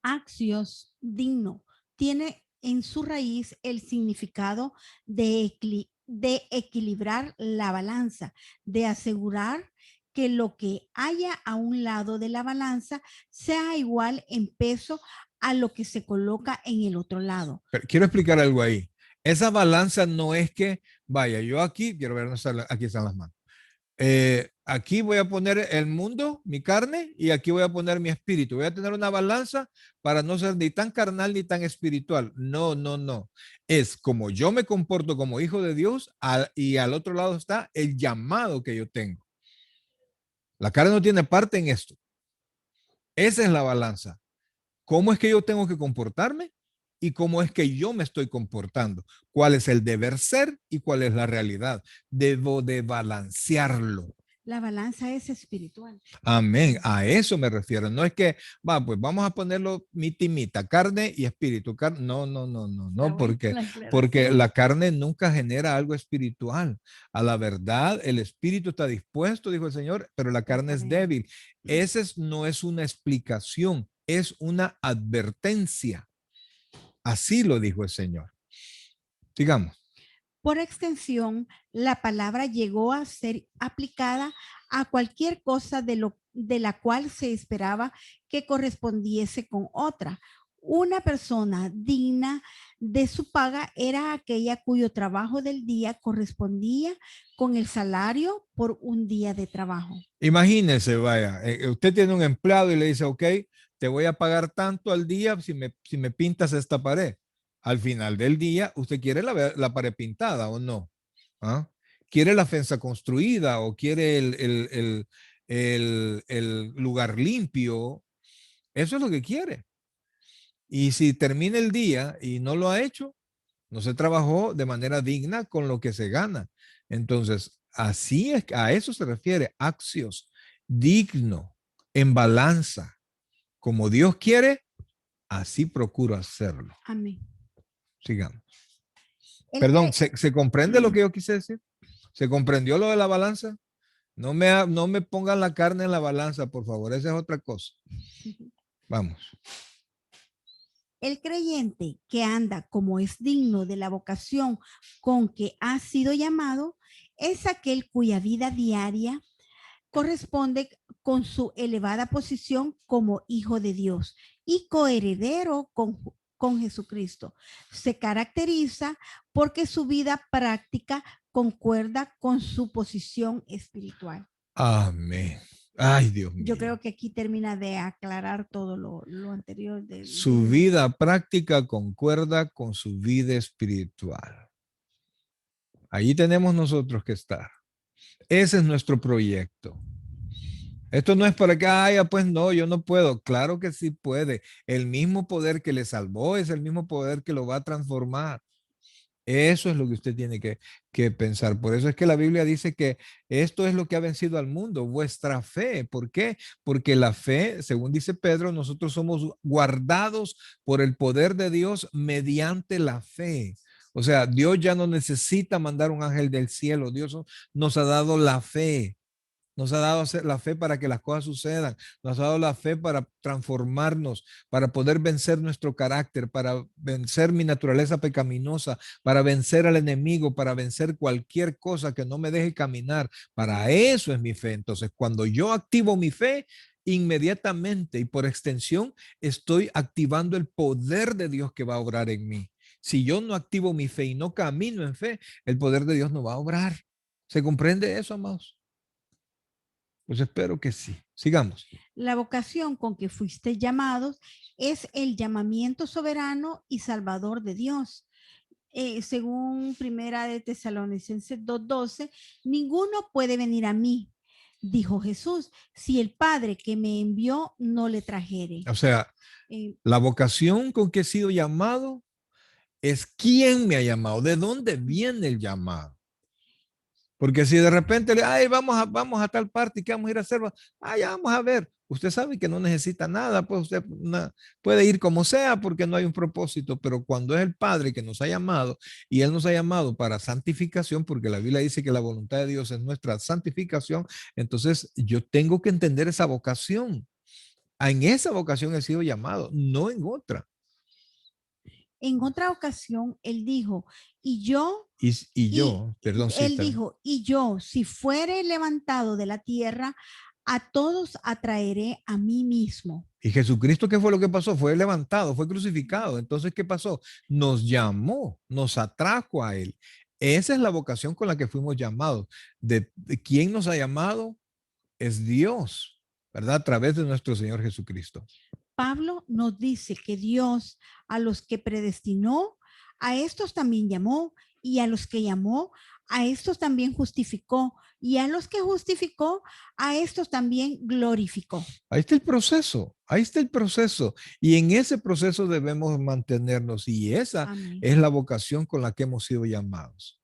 Axios digno tiene en su raíz el significado de equilibrar la balanza, de asegurar que lo que haya a un lado de la balanza sea igual en peso a lo que se coloca en el otro lado. Pero quiero explicar algo ahí. Esa balanza no es que, vaya, yo aquí, quiero ver, aquí están las manos. Aquí voy a poner el mundo, mi carne, y aquí voy a poner mi espíritu. Voy a tener una balanza para no ser ni tan carnal ni tan espiritual. No, no, no. Es como yo me comporto como hijo de Dios y al otro lado está el llamado que yo tengo. La carne no tiene parte en esto. Esa es la balanza. ¿Cómo es que yo tengo que comportarme? Y cómo es que yo me estoy comportando. ¿Cuál es el deber ser y cuál es la realidad? Debo de balancearlo. La balanza es espiritual. Amén. A eso me refiero. No es que, pues vamos a ponerlo mitimita, carne y espíritu. No, no, no, no, no, porque la carne nunca genera algo espiritual. A la verdad, el espíritu está dispuesto, dijo el Señor, pero la carne es débil. Esa no es una explicación, es una advertencia. Así lo dijo el Señor. Sigamos. Por extensión, la palabra llegó a ser aplicada a cualquier cosa de la cual se esperaba que correspondiese con otra. Una persona digna de su paga era aquella cuyo trabajo del día correspondía con el salario por un día de trabajo. Imagínese, vaya, usted tiene un empleado y le dice, ok, te voy a pagar tanto al día si me pintas esta pared. Al final del día, usted quiere la pared pintada o no. ¿Ah? ¿Quiere la fensa construida o quiere el lugar limpio? Eso es lo que quiere. Y si termina el día y no lo ha hecho, no se trabajó de manera digna con lo que se gana. Entonces, así es, a eso se refiere, axios, digno, en balanza. Como Dios quiere, así procuro hacerlo. Amén. Sigamos. Perdón, ¿se comprende lo que yo quise decir? ¿Se comprendió lo de la balanza? No me pongan la carne en la balanza, por favor. Esa es otra cosa. Vamos. El creyente que anda como es digno de la vocación con que ha sido llamado es aquel cuya vida diaria corresponde con su elevada posición como hijo de Dios y coheredero con Jesucristo. Se caracteriza porque su vida práctica concuerda con su posición espiritual. Amén. Ay, Dios mío. Yo creo que aquí termina de aclarar todo lo anterior. Su vida práctica concuerda con su vida espiritual. Allí tenemos nosotros que estar. Ese es nuestro proyecto. Esto no es para que, ay, pues no, yo no puedo. Claro que sí puede. El mismo poder que le salvó es el mismo poder que lo va a transformar. Eso es lo que usted tiene que pensar. Por eso es que la Biblia dice que esto es lo que ha vencido al mundo, vuestra fe. ¿Por qué? Porque la fe, según dice Pedro, nosotros somos guardados por el poder de Dios mediante la fe. O sea, Dios ya no necesita mandar un ángel del cielo. Dios nos ha dado la fe. Nos ha dado la fe para que las cosas sucedan. Nos ha dado la fe para transformarnos, para poder vencer nuestro carácter, para vencer mi naturaleza pecaminosa, para vencer al enemigo, para vencer cualquier cosa que no me deje caminar. Para eso es mi fe. Entonces, cuando yo activo mi fe, inmediatamente y por extensión, estoy activando el poder de Dios que va a obrar en mí. Si yo no activo mi fe y no camino en fe, el poder de Dios no va a obrar. ¿Se comprende eso, amados? Pues espero que sí. Sigamos. La vocación con que fuiste llamados es el llamamiento soberano y salvador de Dios. Según Primera de Tesalonicenses 2:12, ninguno puede venir a mí, dijo Jesús, si el Padre que me envió no le trajere. O sea, la vocación con que he sido llamado es quién me ha llamado, de dónde viene el llamado. Porque si de repente, ay, vamos a tal parte, ¿qué vamos a ir a hacer? Ah, ya vamos a ver. Usted sabe que no necesita nada, pues usted puede ir como sea porque no hay un propósito, pero cuando es el Padre que nos ha llamado y Él nos ha llamado para santificación, porque la Biblia dice que la voluntad de Dios es nuestra santificación, entonces yo tengo que entender esa vocación. En esa vocación he sido llamado, no en otra. En otra ocasión, él dijo, y yo, perdón, sí, él dijo, y yo, si fuere levantado de la tierra, a todos atraeré a mí mismo. Y Jesucristo, ¿qué fue lo que pasó? Fue levantado, fue crucificado. Entonces, ¿qué pasó? Nos llamó, nos atrajo a Él. Esa es la vocación con la que fuimos llamados. ¿De quién nos ha llamado? Es Dios, ¿verdad? A través de nuestro Señor Jesucristo. Pablo nos dice que Dios a los que predestinó, a estos también llamó, y a los que llamó, a estos también justificó, y a los que justificó, a estos también glorificó. Ahí está el proceso, ahí está el proceso. Y en ese proceso debemos mantenernos. Y esa Amén. es la vocación con la que hemos sido llamados.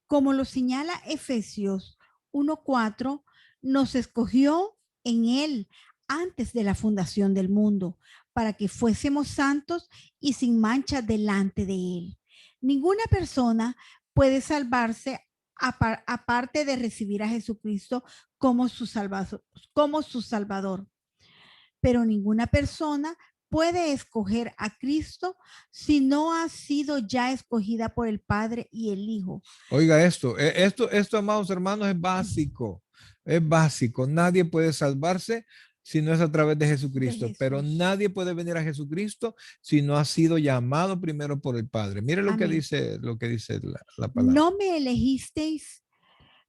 Como lo señala Efesios 1:4, nos escogió en él antes de la fundación del mundo, para que fuésemos santos y sin mancha delante de él. Ninguna persona puede salvarse aparte de recibir a Jesucristo como su Salvador. Pero ninguna persona puede escoger a Cristo si no ha sido ya escogida por el Padre y el Hijo. Oiga esto, amados hermanos, es básico. Es básico. Nadie puede salvarse si no es a través de Jesucristo, pero nadie puede venir a Jesucristo si no ha sido llamado primero por el Padre. Mire lo que dice la palabra. No me elegisteis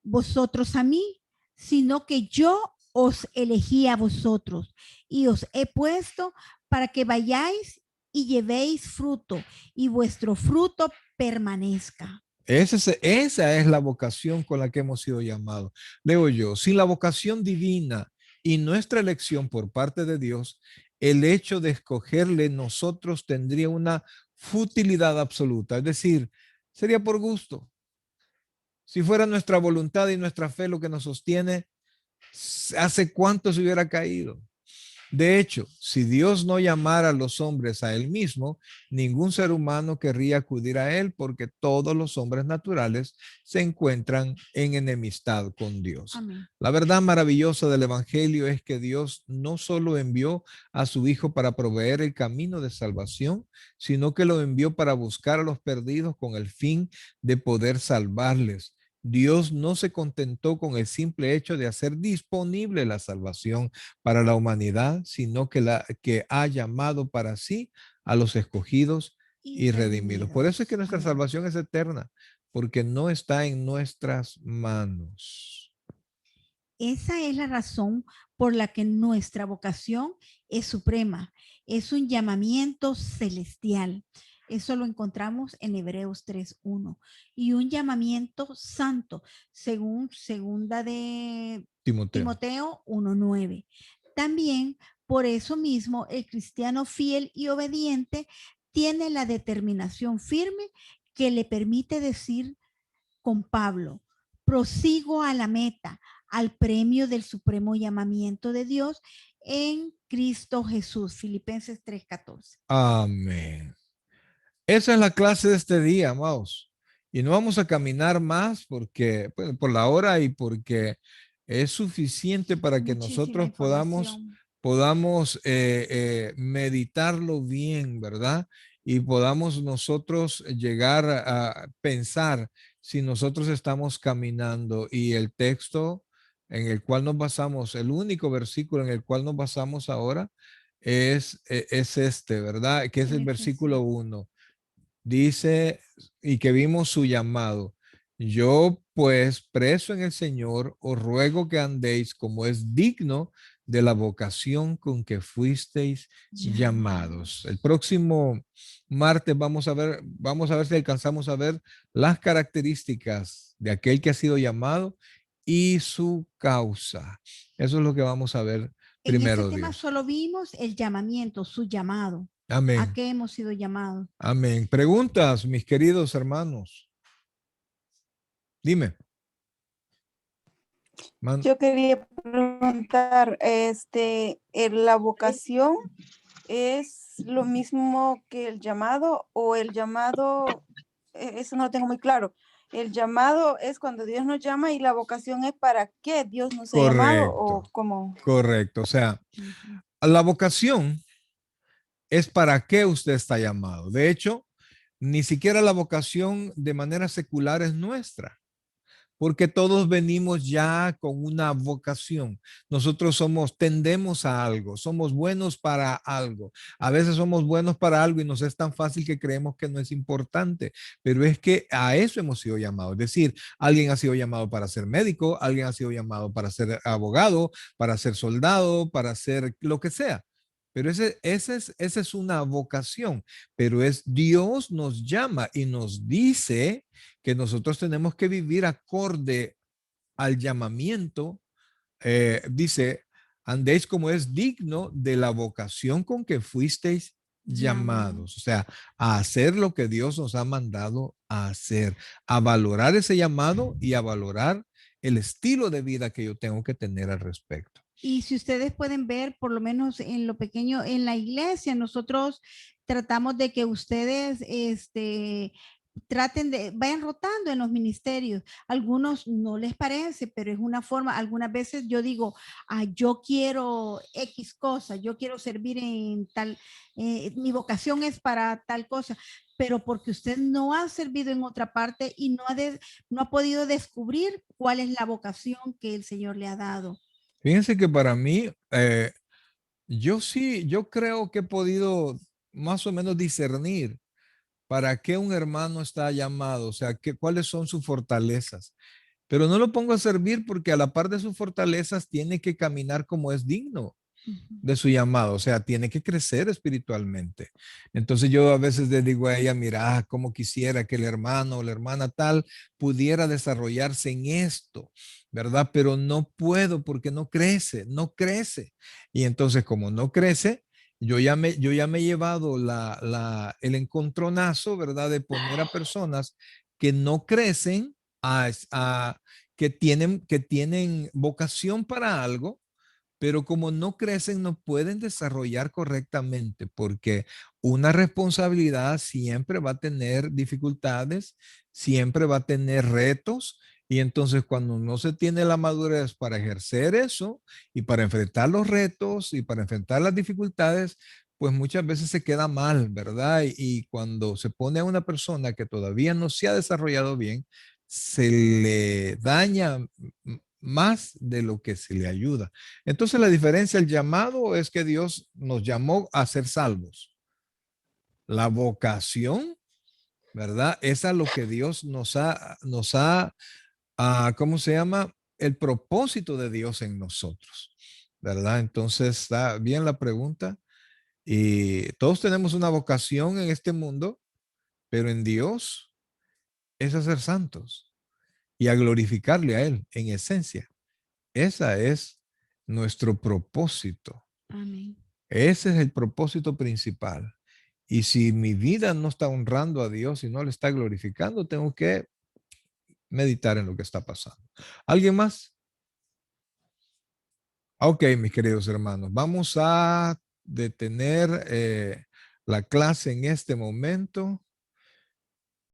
vosotros a mí, sino que yo os elegí a vosotros y os he puesto para que vayáis y llevéis fruto y vuestro fruto permanezca. Esa es la vocación con la que hemos sido llamados. Leo yo, sin la vocación divina y nuestra elección por parte de Dios, el hecho de escogerle nosotros tendría una futilidad absoluta. Es decir, sería por gusto. Si fuera nuestra voluntad y nuestra fe lo que nos sostiene, ¿hace cuánto se hubiera caído? De hecho, si Dios no llamara a los hombres a Él mismo, ningún ser humano querría acudir a Él porque todos los hombres naturales se encuentran en enemistad con Dios. Amén. La verdad maravillosa del Evangelio es que Dios no solo envió a su Hijo para proveer el camino de salvación, sino que lo envió para buscar a los perdidos con el fin de poder salvarles. Dios no se contentó con el simple hecho de hacer disponible la salvación para la humanidad, sino que ha llamado para sí a los escogidos y redimidos. Por eso es que nuestra salvación es eterna, porque no está en nuestras manos. Esa es la razón por la que nuestra vocación es suprema. Es un llamamiento celestial. Eso lo encontramos en Hebreos 3:1. Y un llamamiento santo, según segunda de Timoteo. Timoteo 1:9. También, por eso mismo, el cristiano fiel y obediente tiene la determinación firme que le permite decir con Pablo, prosigo a la meta, al premio del supremo llamamiento de Dios en Cristo Jesús. Filipenses 3:14. Amén. Esa es la clase de este día, amados. Y no vamos a caminar más porque, bueno, por la hora y porque es suficiente para que Muchísima nosotros información. podamos meditarlo bien, ¿verdad? Y podamos nosotros llegar a pensar si nosotros estamos caminando y el texto en el cual nos basamos, el único versículo en el cual nos basamos ahora es este, ¿verdad? Que es el En versículo Efesios. 1. Dice, y que vimos su llamado. Yo, pues, preso en el Señor, os ruego que andéis como es digno de la vocación con que fuisteis llamados. El próximo martes vamos a ver si alcanzamos a ver las características de aquel que ha sido llamado y su causa. Eso es lo que vamos a ver En ese primero, tema Dios. solo vimos el llamamiento, su llamado. ¿A Amén. qué hemos sido llamados? Amén. Preguntas, mis queridos hermanos. Dime. Yo quería preguntar, ¿la vocación es lo mismo que el llamado o el llamado, eso no lo tengo muy claro? El llamado es cuando Dios nos llama y la vocación es para qué Dios nos ha llamado o Correcto, cómo. correcto. O sea, Ujú. la vocación es para qué usted está llamado. De hecho, ni siquiera la vocación de manera secular es nuestra, porque todos venimos ya con una vocación. Nosotros tendemos a algo, somos buenos para algo. A veces somos buenos para algo y nos es tan fácil que creemos que no es importante, pero es que a eso hemos sido llamados. Es decir, alguien ha sido llamado para ser médico, alguien ha sido llamado para ser abogado, para ser soldado, para ser lo que sea. Pero esa es una vocación, pero es Dios nos llama y nos dice que nosotros tenemos que vivir acorde al llamamiento. Dice, andéis como es digno de la vocación con que fuisteis llamados. O sea, a hacer lo que Dios nos ha mandado a hacer, a valorar ese llamado y a valorar el estilo de vida que yo tengo que tener al respecto. Y si ustedes pueden ver, por lo menos en lo pequeño, en la iglesia, nosotros tratamos de que ustedes traten de, vayan rotando en los ministerios. Algunos no les parece, pero es una forma, algunas veces yo digo, yo quiero X cosa, yo quiero servir en tal, mi vocación es para tal cosa, pero porque usted no ha servido en otra parte y no ha podido descubrir cuál es la vocación que el Señor le ha dado. Fíjense que para mí, yo creo que he podido más o menos discernir para qué un hermano está llamado, o sea, cuáles son sus fortalezas. Pero no lo pongo a servir porque a la par de sus fortalezas tiene que caminar como es digno de su llamado, o sea, tiene que crecer espiritualmente. Entonces yo a veces le digo a ella, mira, cómo quisiera que el hermano o la hermana tal pudiera desarrollarse en esto, ¿verdad? Pero no puedo porque no crece, no crece. Y entonces como no crece, yo ya me he llevado el encontronazo, ¿verdad? De poner a personas que no crecen, que tienen vocación para algo, pero como no crecen, no pueden desarrollar correctamente porque una responsabilidad siempre va a tener dificultades, siempre va a tener retos. Y entonces cuando no se tiene la madurez para ejercer eso y para enfrentar los retos y para enfrentar las dificultades, pues muchas veces se queda mal, ¿verdad? Y cuando se pone a una persona que todavía no se ha desarrollado bien, se le daña más de lo que se le ayuda. Entonces la diferencia, el llamado es que Dios nos llamó a ser salvos. La vocación, ¿verdad? Es a lo que Dios ¿cómo se llama? El propósito de Dios en nosotros, ¿verdad? Entonces está bien la pregunta y todos tenemos una vocación en este mundo, pero en Dios es a ser santos y a glorificarle a Él en esencia. Ese es nuestro propósito. Amén. Ese es el propósito principal. Y si mi vida no está honrando a Dios y no le está glorificando, tengo que meditar en lo que está pasando. ¿Alguien más? Ok, mis queridos hermanos, vamos a detener la clase en este momento.